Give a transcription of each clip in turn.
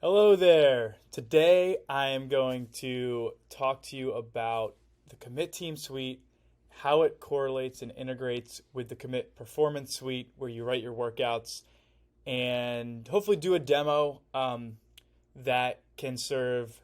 Hello there. Today I am going to talk to you about the Commit Team Suite, how it correlates and integrates with the Commit Performance Suite where you write your workouts, and hopefully do a demo that can serve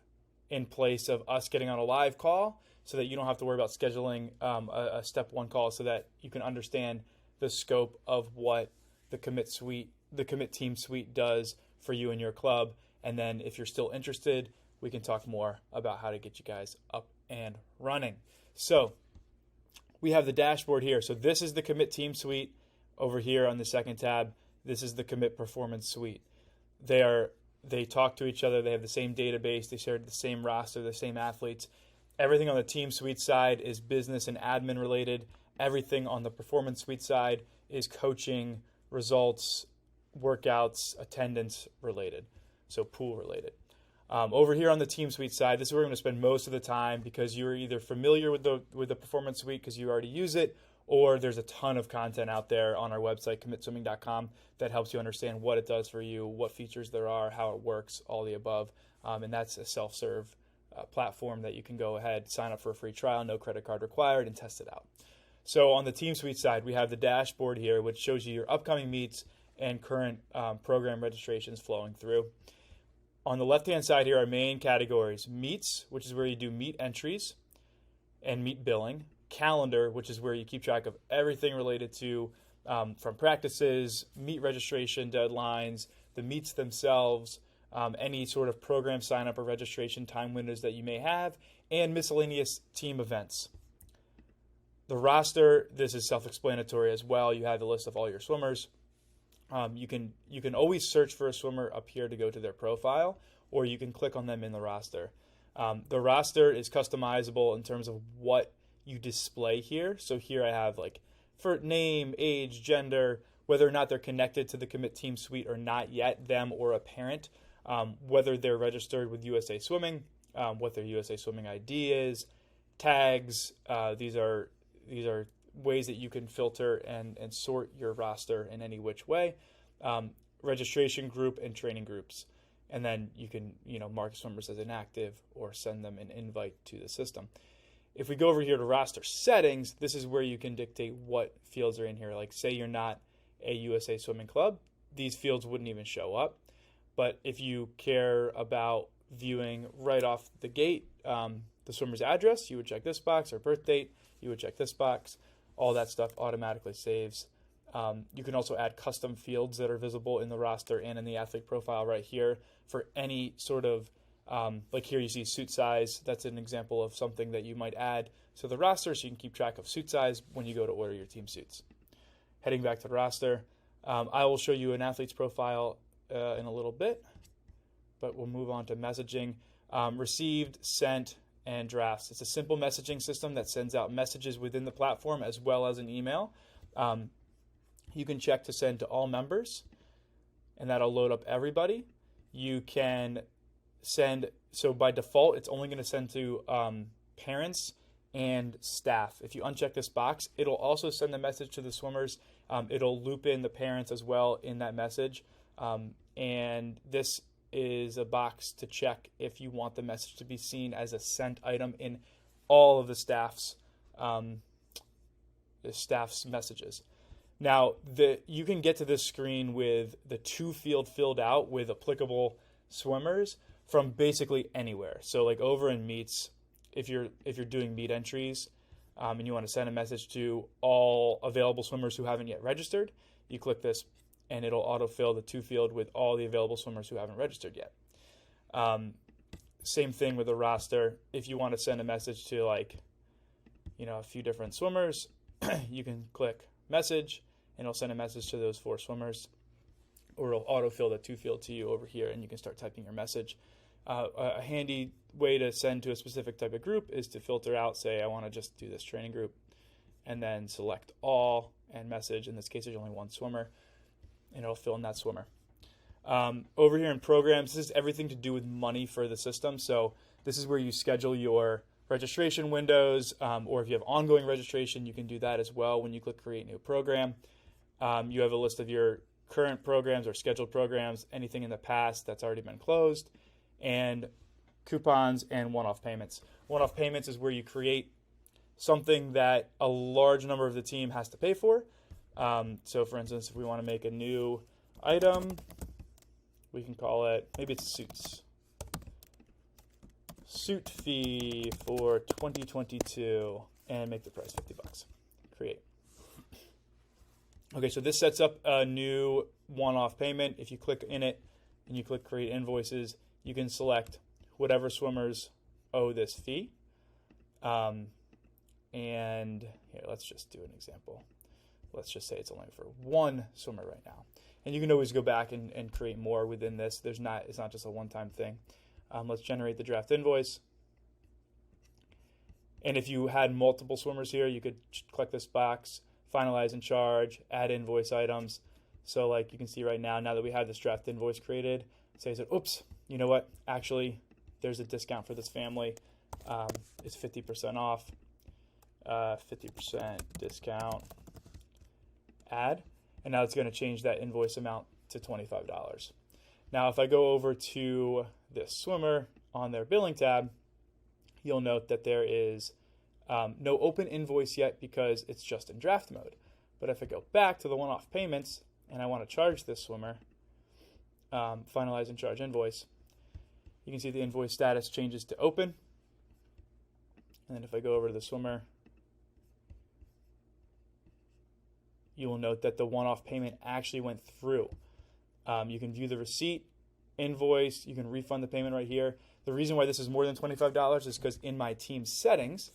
in place of us getting on a live call so that you don't have to worry about scheduling a step one call so that you can understand the scope of what the Commit Team Suite does for you and your club. And then if you're still interested, we can talk more about how to get you guys up and running. So we have the dashboard here. So this is the Commit Team Suite over here on the second tab. This is the Commit Performance Suite. They talk to each other. They have the same database. They share the same roster, the same athletes. Everything on the Team Suite side is business and admin related. Everything on the Performance Suite side is coaching, results, workouts, attendance related. So pool related. Over here on the Team Suite side, this is where we're going to spend most of the time because you're either familiar with the Performance Suite because you already use it, or there's a ton of content out there on our website, commitswimming.com, that helps you understand what it does for you, what features there are, how it works, all the above. And that's a self-serve platform that you can go ahead, sign up for a free trial, no credit card required, and test it out. So on the Team Suite side, we have the dashboard here, which shows you your upcoming meets and current program registrations flowing through. On the left-hand side here are main categories: meets, which is where you do meet entries and meet billing; calendar, which is where you keep track of everything related to from practices, meet registration deadlines, the meets themselves, any sort of program sign-up or registration time windows that you may have, and miscellaneous team events. The roster, this is self-explanatory as well. You have the list of all your swimmers. You can always search for a swimmer up here to go to their profile, or you can click on them in the roster. The roster is customizable in terms of what you display here. So here I have like for name, age, gender, whether or not they're connected to the Commit Team Suite or not yet, them or a parent, whether they're registered with USA Swimming, what their USA Swimming ID is, tags. These are ways that you can filter and sort your roster in any which way. Registration group and training groups. And then you can mark swimmers as inactive or send them an invite to the system. If we go over here to roster settings, this is where you can dictate what fields are in here. Like say you're not a USA Swimming Club, these fields wouldn't even show up. But if you care about viewing right off the gate the swimmer's address, you would check this box, or birth date, you would check this box. All that stuff automatically saves. You can also add custom fields that are visible in the roster and in the athlete profile right here for any sort of, like here you see suit size. That's an example of something that you might add to the roster so you can keep track of suit size when you go to order your team suits. Heading back to the roster, I will show you an athlete's profile in a little bit, but we'll move on to messaging. Received, sent, and drafts. It's a simple messaging system that sends out messages within the platform as well as an email. You can check to send to all members, and that'll load up everybody. You can send, so by default, it's only going to send to parents and staff. If you uncheck this box, it'll also send a message to the swimmers. It'll loop in the parents as well in that message. And this is a box to check if you want the message to be seen as a sent item in all of the staff's messages. Now, you can get to this screen with the to field filled out with applicable swimmers from basically anywhere. So like over in meets, if you're doing meet entries and you want to send a message to all available swimmers who haven't yet registered, you click this and it'll autofill the to field with all the available swimmers who haven't registered yet. Same thing with the roster. If you want to send a message to a few different swimmers, you can click message and it'll send a message to those 4 swimmers, or it'll autofill the to field to you over here and you can start typing your message. A handy way to send to a specific type of group is to filter out, say I want to just do this training group, and then select all and message. In this case, there's only one swimmer, and it'll fill in that swimmer. Over here in programs, this is everything to do with money for the system. So this is where you schedule your registration windows, or if you have ongoing registration, you can do that as well when you click Create New Program. You have a list of your current programs or scheduled programs, anything in the past that's already been closed, and coupons and one-off payments. One-off payments is where you create something that a large number of the team has to pay for. So for instance, if we want to make a new item, we can call it, maybe it's suits. Suit fee for 2022 and make the price $50. Create. Okay, so this sets up a new one-off payment. If you click in it and you click create invoices, you can select whatever swimmers owe this fee. And here, let's just do an example. Let's just say it's only for one swimmer right now. And you can always go back and create more within this. It's not just a one-time thing. Let's generate the draft invoice. And if you had multiple swimmers here, you could click this box, finalize and charge, add invoice items. So like you can see right now that we have this draft invoice created, say, oops, you know what? Actually, there's a discount for this family. It's 50% off, 50% discount, add. And now it's going to change that invoice amount to $25. Now, if I go over to this swimmer on their billing tab, you'll note that there is no open invoice yet because it's just in draft mode. But if I go back to the one-off payments and I want to charge this swimmer, finalize and charge invoice, you can see the invoice status changes to open. And then if I go over to the swimmer, you will note that the one-off payment actually went through. You can view the receipt, invoice, you can refund the payment right here. The reason why this is more than $25 is because in my team settings,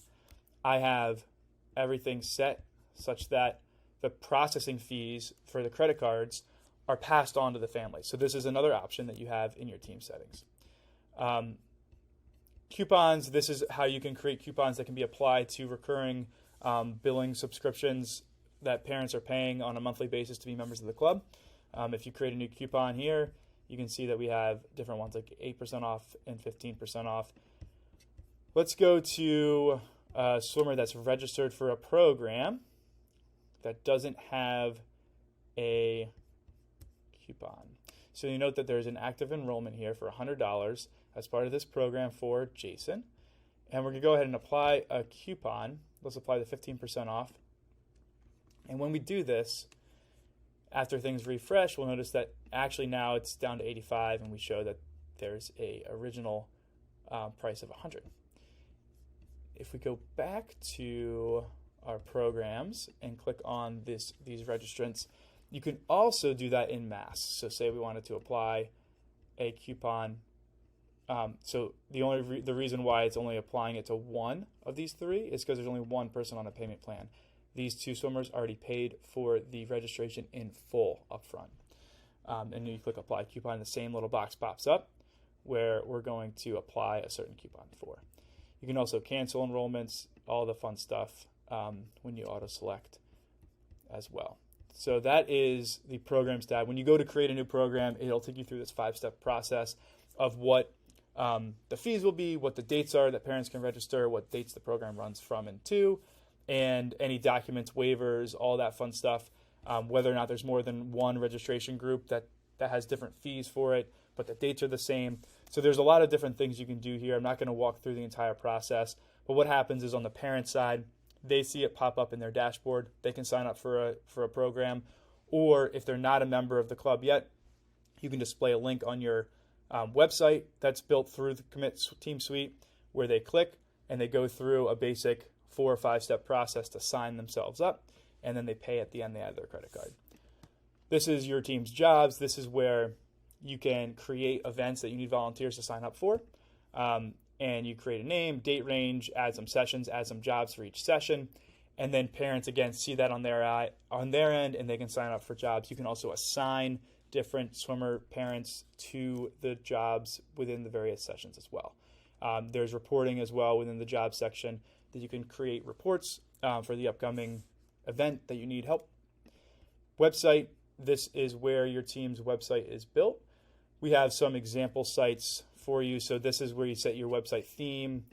I have everything set such that the processing fees for the credit cards are passed on to the family. So this is another option that you have in your team settings. Coupons, this is how you can create coupons that can be applied to recurring billing subscriptions that parents are paying on a monthly basis to be members of the club. If you create a new coupon here, you can see that we have different ones like 8% off and 15% off. Let's go to a swimmer that's registered for a program that doesn't have a coupon. So you note that there's an active enrollment here for $100 as part of this program for Jason. And we're going to go ahead and apply a coupon. Let's apply the 15% off. And when we do this, after things refresh, we'll notice that actually now it's down to 85 and we show that there's a original price of 100. If we go back to our programs and click on these registrants, you can also do that in mass. So say we wanted to apply a coupon. So the reason why it's only applying it to one of these three is because there's only one person on a payment plan. These two swimmers already paid for the registration in full upfront. And you click apply coupon, the same little box pops up where we're going to apply a certain coupon for. You can also cancel enrollments, all the fun stuff when you auto select as well. So that is the programs tab. When you go to create a new program, it'll take you through this 5-step process of what the fees will be, what the dates are that parents can register, what dates the program runs from and to, and any documents, waivers, all that fun stuff, whether or not there's more than one registration group that has different fees for it, but the dates are the same. So there's a lot of different things you can do here. I'm not going to walk through the entire process, but what happens is on the parent side, they see it pop up in their dashboard. They can sign up for a program, or if they're not a member of the club yet, you can display a link on your website that's built through the Commit Team Suite where they click and they go through a basic 4 or 5-step process to sign themselves up, and then they pay at the end. They add their credit card. This is your team's jobs. This is where you can create events that you need volunteers to sign up for. And you create a name, date range, add some sessions, add some jobs for each session. And then parents, again, see that on their end, and they can sign up for jobs. You can also assign different swimmer parents to the jobs within the various sessions as well. There's reporting as well within the job section that you can create reports for the upcoming event that you need help. Website, this is where your team's website is built. We have some example sites for you. So this is where you set your website theme.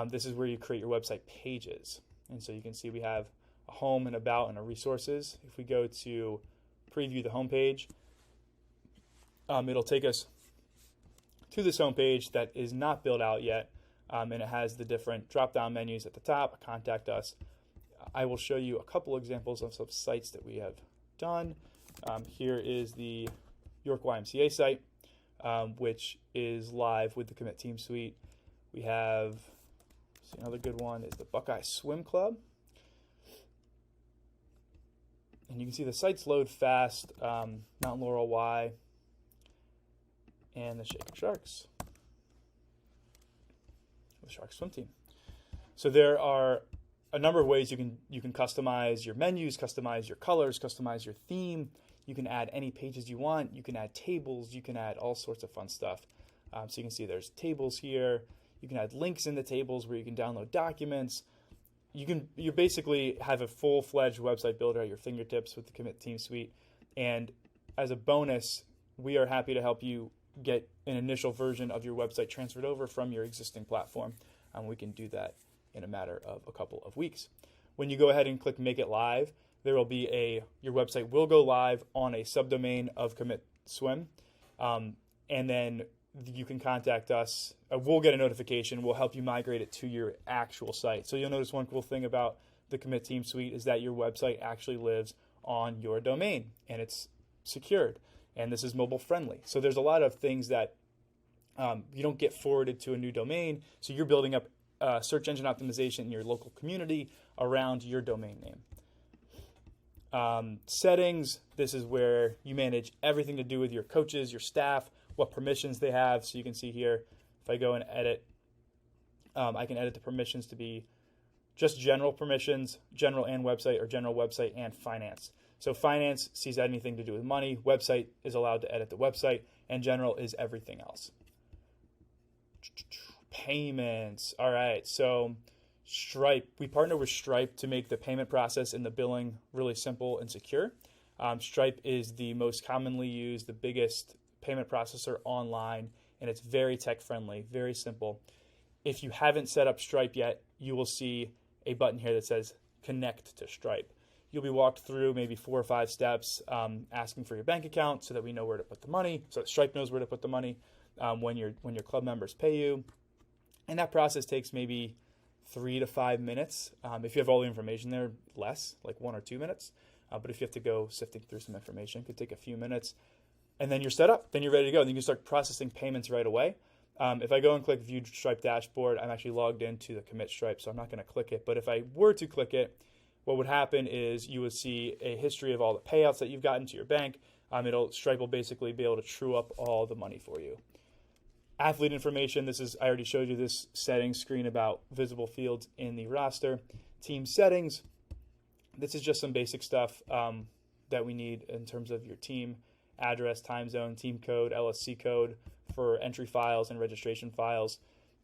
This is where you create your website pages. And so you can see we have a home and about and a resources. If we go to preview the homepage, it'll take us to this homepage that is not built out yet, and it has the different drop-down menus at the top. Contact us. I will show you a couple examples of some sites that we have done. Here is the York YMCA site, which is live with the Commit Team Suite. We have, another good one is the Buckeye Swim Club. And you can see the sites load fast, Mountain Laurel Y, and the Shaker Sharks, the Sharks swim team. So there are a number of ways you can customize your menus, customize your colors, customize your theme. You can add any pages you want. You can add tables. You can add all sorts of fun stuff. So you can see there's tables here. You can add links in the tables where you can download documents. You basically have a full-fledged website builder at your fingertips with the Commit Team Suite. And as a bonus, we are happy to help you get an initial version of your website transferred over from your existing platform. We can do that in a matter of a couple of weeks. When you go ahead and click Make It Live, there will be your website will go live on a subdomain of Commit Swim, and then you can contact us. We'll get a notification. We'll help you migrate it to your actual site. So you'll notice one cool thing about the Commit Team Suite is that your website actually lives on your domain, and it's secured, and this is mobile friendly. So there's a lot of things that you don't get forwarded to a new domain, so you're building up search engine optimization in your local community around your domain name. Settings, this is where you manage everything to do with your coaches, your staff, what permissions they have. So you can see here, if I go and edit, I can edit the permissions to be just general permissions, general and website, or general website and finance. So finance sees anything to do with money, website is allowed to edit the website, and general is everything else. Payments. All right, so Stripe. We partner with Stripe to make the payment process and the billing really simple and secure. Stripe is the most commonly used, the biggest payment processor online, and it's very tech-friendly, very simple. If you haven't set up Stripe yet, you will see a button here that says Connect to Stripe. You'll be walked through maybe 4 or 5 steps, asking for your bank account so that we know where to put the money, so that Stripe knows where to put the money when your club members pay you. And that process takes maybe 3 to 5 minutes. If you have all the information there, less, like 1 or 2 minutes. But if you have to go sifting through some information, it could take a few minutes. And then you're set up. Then you're ready to go. Then you can start processing payments right away. If I go and click View Stripe Dashboard, I'm actually logged into the Commit Stripe, so I'm not going to click it. But if I were to click it, what would happen is you would see a history of all the payouts that you've gotten to your bank. Stripe will basically be able to true up all the money for you. Athlete information, I already showed you this settings screen about visible fields in the roster. Team settings, this is just some basic stuff that we need in terms of your team address, time zone, team code, LSC code for entry files and registration files.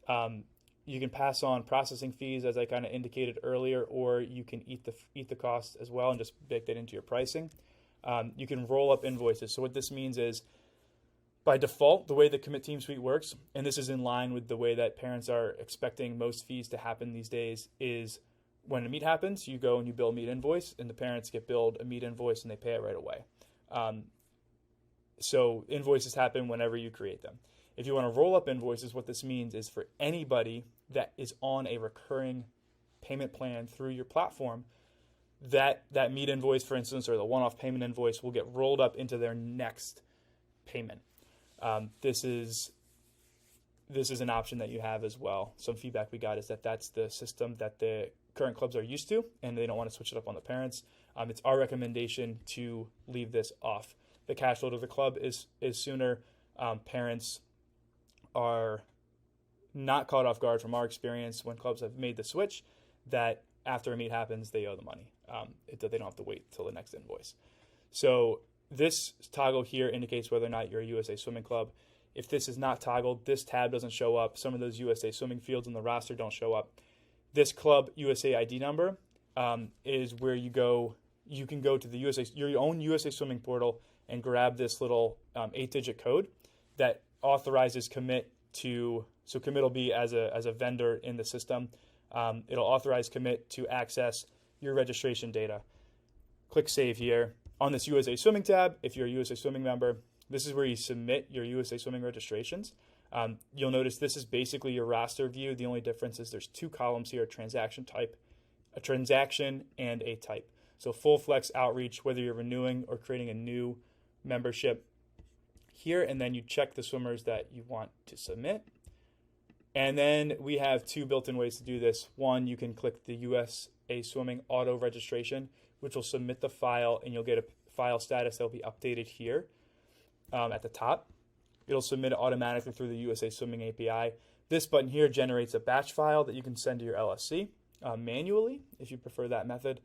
You can pass on processing fees, as I kind of indicated earlier, or you can eat the cost as well and just bake that into your pricing. You can roll up invoices. So what this means is, by default, the way the Commit Team Suite works, and this is in line with the way that parents are expecting most fees to happen these days, is when a meet happens, you go and you bill a meet invoice, and the parents get billed a meet invoice and they pay it right away. So invoices happen whenever you create them. If you want to roll up invoices, what this means is for anybody that is on a recurring payment plan through your platform, that meet invoice, for instance, or the one-off payment invoice will get rolled up into their next payment. This is an option that you have as well. Some feedback we got is that that's the system that the current clubs are used to, and they don't want to switch it up on the parents. It's our recommendation to leave this off. The cash flow to the club is sooner. Parents are not caught off guard from our experience when clubs have made the switch that after a meet happens, they owe the money. They don't have to wait till the next invoice. So this toggle here indicates whether or not you're a USA Swimming Club. If this is not toggled, this tab doesn't show up. Some of those USA Swimming fields in the roster don't show up. This club USA ID number is where you go. You can go to your own USA Swimming portal and grab this little 8-digit code that authorizes Commit to. So Commit will be as a vendor in the system. It'll authorize Commit to access your registration data. Click Save here. On this USA Swimming tab, if you're a USA Swimming member, this is where you submit your USA Swimming registrations. You'll notice this is basically your roster view. The only difference is there's two columns here, a transaction type, a transaction, and a type. So full flex outreach, whether you're renewing or creating a new membership here, and then you check the swimmers that you want to submit. And then we have two built-in ways to do this. One, you can click the USA Swimming auto registration, which will submit the file, and you'll get a file status that will be updated here at the top. It'll submit it automatically through the USA Swimming API. This button here generates a batch file that you can send to your LSC manually if you prefer that method.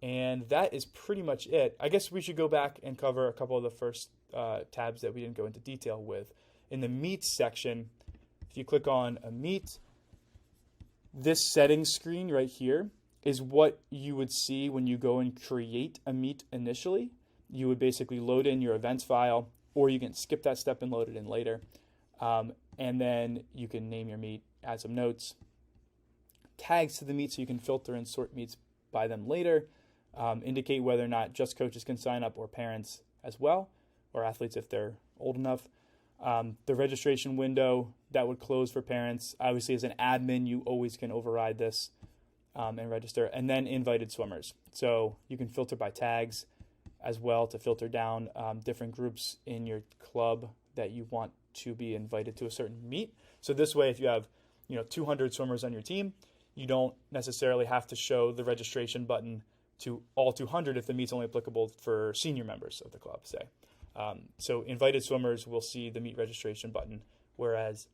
And that is pretty much it. I guess we should go back and cover a couple of the first tabs that we didn't go into detail with. In the meets section, if you click on a meet, this settings screen right here is what you would see when you go and create a meet initially. You would basically load in your events file, or you can skip that step and load it in later. And then you can name your meet, add some notes, tags to the meet so you can filter and sort meets by them later, indicate whether or not just coaches can sign up or parents as well, or athletes if they're old enough. The registration window that would close for parents. Obviously, as an admin, you always can override this and register. And then invited swimmers. So you can filter by tags as well to filter down different groups in your club that you want to be invited to a certain meet. So this way, if you have 200 swimmers on your team, you don't necessarily have to show the registration button to all 200 if the meet's only applicable for senior members of the club, say. So invited swimmers will see the meet registration button, whereas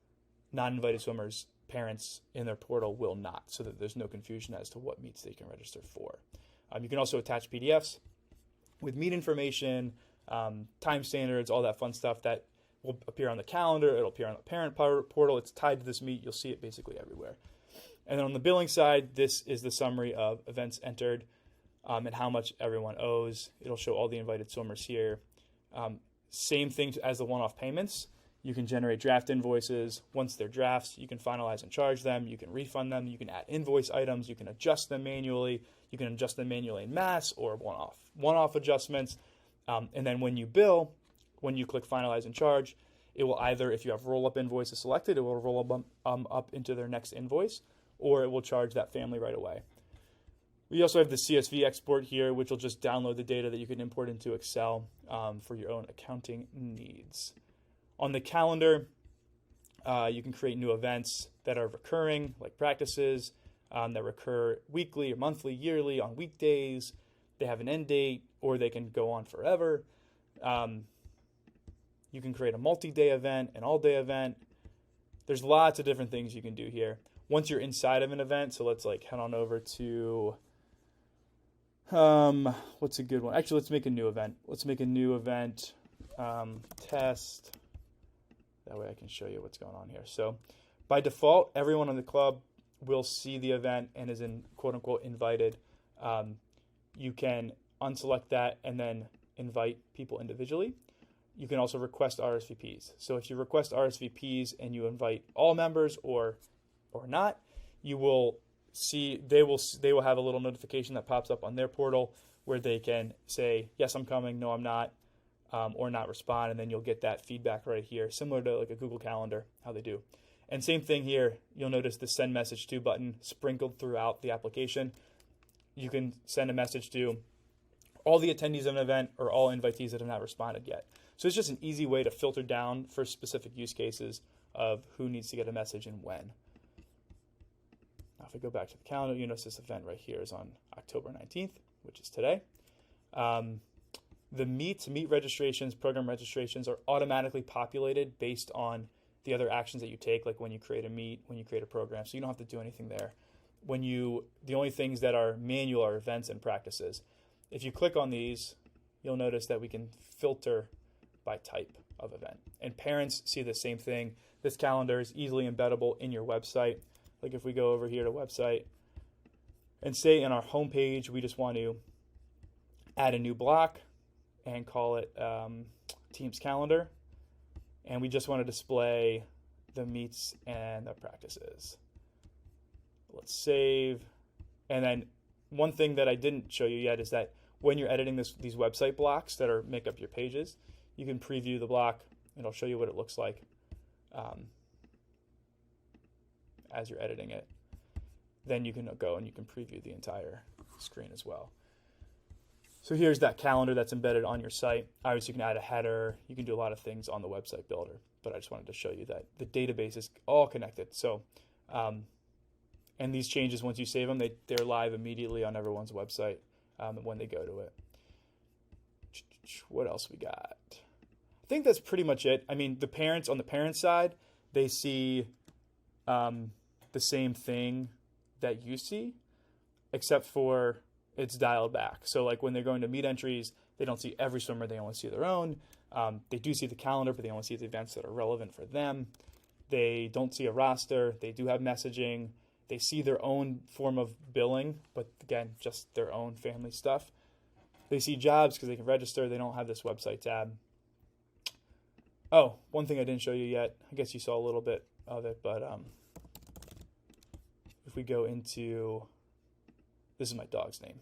non-invited swimmers, parents in their portal will not, so that there's no confusion as to what meets they can register for. You can also attach PDFs with meet information, time standards, all that fun stuff that will appear on the calendar. It'll appear on the parent portal. It's tied to this meet. You'll see it basically everywhere. And then on the billing side, this is the summary of events entered and how much everyone owes. It'll show all the invited swimmers here. Same thing as the one-off payments. You can generate draft invoices. Once they're drafts, you can finalize and charge them. You can refund them. You can add invoice items. You can adjust them manually. You can adjust them manually in mass or one-off adjustments. And then when you bill, when you click finalize and charge, it will either, if you have roll-up invoices selected, it will roll up into their next invoice, or it will charge that family right away. We also have the CSV export here, which will just download the data that you can import into Excel for your own accounting needs. On the calendar, you can create new events that are recurring, like practices that recur weekly or monthly, yearly, on weekdays. They have an end date, or they can go on forever. You can create a multi-day event, an all-day event. There's lots of different things you can do here. Once you're inside of an event, so let's head on over to, what's a good one? Actually, let's make a new event. Let's make a new event, test. That way I can show you what's going on here. So by default, everyone in the club will see the event and is in quote-unquote invited. You can unselect that and then invite people individually. You can also request RSVPs. So if you request RSVPs and you invite all members or not, you will see they will have a little notification that pops up on their portal where they can say, yes, I'm coming, no, I'm not, or not respond, and then you'll get that feedback right here, similar to like a Google Calendar, how they do. And same thing here, you'll notice the send message to button sprinkled throughout the application. You can send a message to all the attendees of an event or all invitees that have not responded yet. So it's just an easy way to filter down for specific use cases of who needs to get a message and when. Now, if I go back to the calendar, you notice this event right here is on October 19th, which is today. The meet registrations, program registrations are automatically populated based on the other actions that you take, like when you create a meet, when you create a program. So you don't have to do anything there. The only things that are manual are events and practices. If you click on these, you'll notice that we can filter by type of event. And parents see the same thing. This calendar is easily embeddable in your website. Like if we go over here to website and say in our homepage, we just want to add a new block and call it Teams Calendar. And we just want to display the meets and the practices. Let's save. And then one thing that I didn't show you yet is that when you're editing these website blocks that make up your pages, you can preview the block, and I'll show you what it looks like as you're editing it. Then you can go and you can preview the entire screen as well. So here's that calendar that's embedded on your site. Obviously, you can add a header. You can do a lot of things on the website builder, but I just wanted to show you that the database is all connected. So, and these changes, once you save them, they're live immediately on everyone's website when they go to it. What else we got? I think that's pretty much it. I mean, on the parent side, they see the same thing that you see, except for it's dialed back. So like when they're going to meet entries, they don't see every swimmer, they only see their own. They do see the calendar, but they only see the events that are relevant for them. They don't see a roster. They do have messaging. They see their own form of billing, but again, just their own family stuff. They see jobs because they can register. They don't have this website tab. Oh, one thing I didn't show you yet. I guess you saw a little bit of it, but if we go into, this is my dog's name.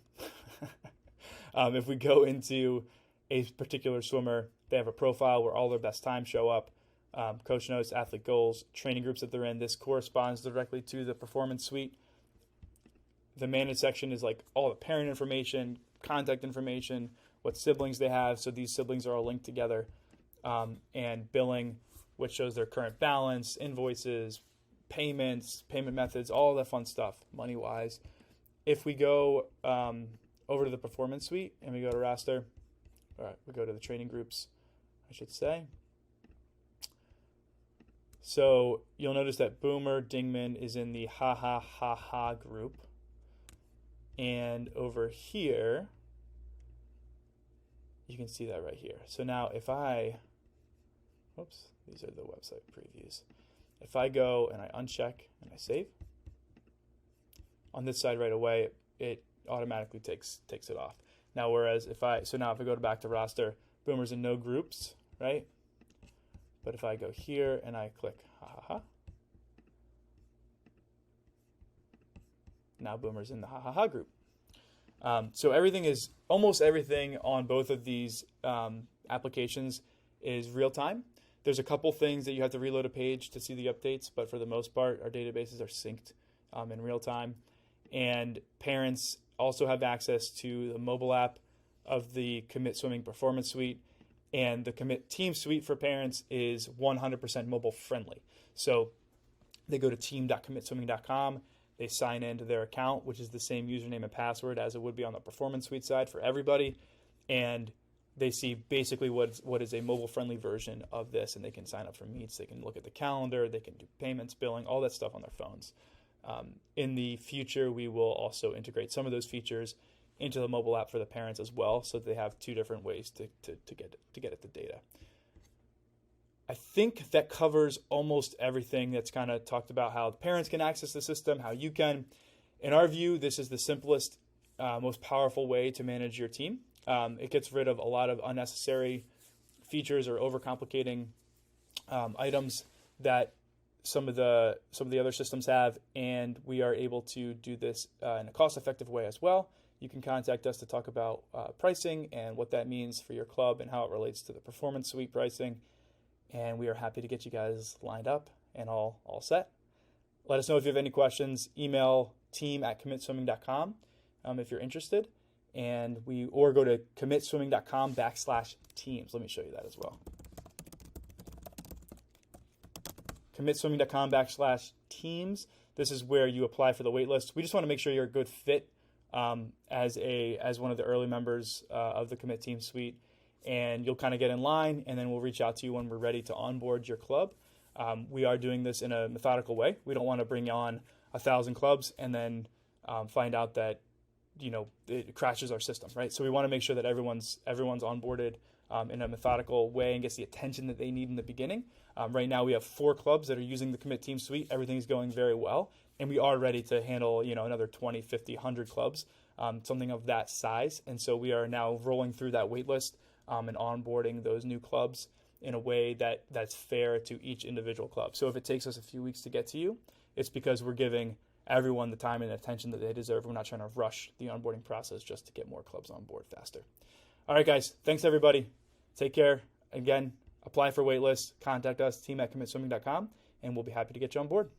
If we go into a particular swimmer, they have a profile where all their best times show up. Coach notes, athlete goals, training groups that they're in. This corresponds directly to the performance suite. The manage section is like all the parent information, contact information, what siblings they have. So these siblings are all linked together. And billing, which shows their current balance, invoices, payments, payment methods, all that fun stuff, money-wise. If we go over to the performance suite and we go to roster, all right, we go to the training groups, I should say. So you'll notice that Boomer Dingman is in the ha ha ha ha group. And over here, you can see that right here. So now if I, whoops, these are the website previews. If I go and I uncheck and I save, on this side right away, it automatically takes it off. Now, whereas if I go back to roster, Boomer's in no groups, right? But if I go here and I click ha ha ha, now Boomer's in the ha ha ha group. So almost everything on both of these applications is real time. There's a couple things that you have to reload a page to see the updates, but for the most part, our databases are synced in real time. And parents also have access to the mobile app of the Commit Swimming Performance Suite, and the Commit Team Suite for parents is 100% mobile friendly. So they go to team.commitswimming.com, they sign into their account, which is the same username and password as it would be on the Performance Suite side for everybody, and they see basically what is a mobile-friendly version of this, and they can sign up for meets, they can look at the calendar, they can do payments, billing, all that stuff on their phones. In the future, we will also integrate some of those features into the mobile app for the parents as well, so they have two different ways to get at the data. I think that covers almost everything that's kind of talked about how the parents can access the system, how you can. In our view, this is the simplest, most powerful way to manage your team. It gets rid of a lot of unnecessary features or overcomplicating items that some of the other systems have, and we are able to do this in a cost-effective way as well. You can contact us to talk about pricing and what that means for your club and how it relates to the Performance Suite pricing, and we are happy to get you guys lined up and all set. Let us know if you have any questions. Email team@commitswimming.com if you're interested, or go to commitswimming.com/teams. Let me show you that as well. commitswimming.com/teams. This is where you apply for the wait list. We just want to make sure you're a good fit as one of the early members of the Commit Team Suite, and you'll kind of get in line, and then we'll reach out to you when we're ready to onboard your club. We are doing this in a methodical way. We don't want to bring on 1,000 clubs and then find out that it crashes our system, right? So we want to make sure that everyone's onboarded in a methodical way and gets the attention that they need in the beginning. Right now we have 4 clubs that are using the Commit Team Suite. Everything is going very well, and we are ready to handle another 20, 50, 100 clubs, something of that size. And so we are now rolling through that wait list and onboarding those new clubs in a way that's fair to each individual club. So if it takes us a few weeks to get to you, it's because we're giving everyone the time and attention that they deserve. We're not trying to rush the onboarding process just to get more clubs on board faster. All right, guys. Thanks, everybody. Take care. Again, apply for waitlist. Contact us, team@commitswimming.com, and we'll be happy to get you on board.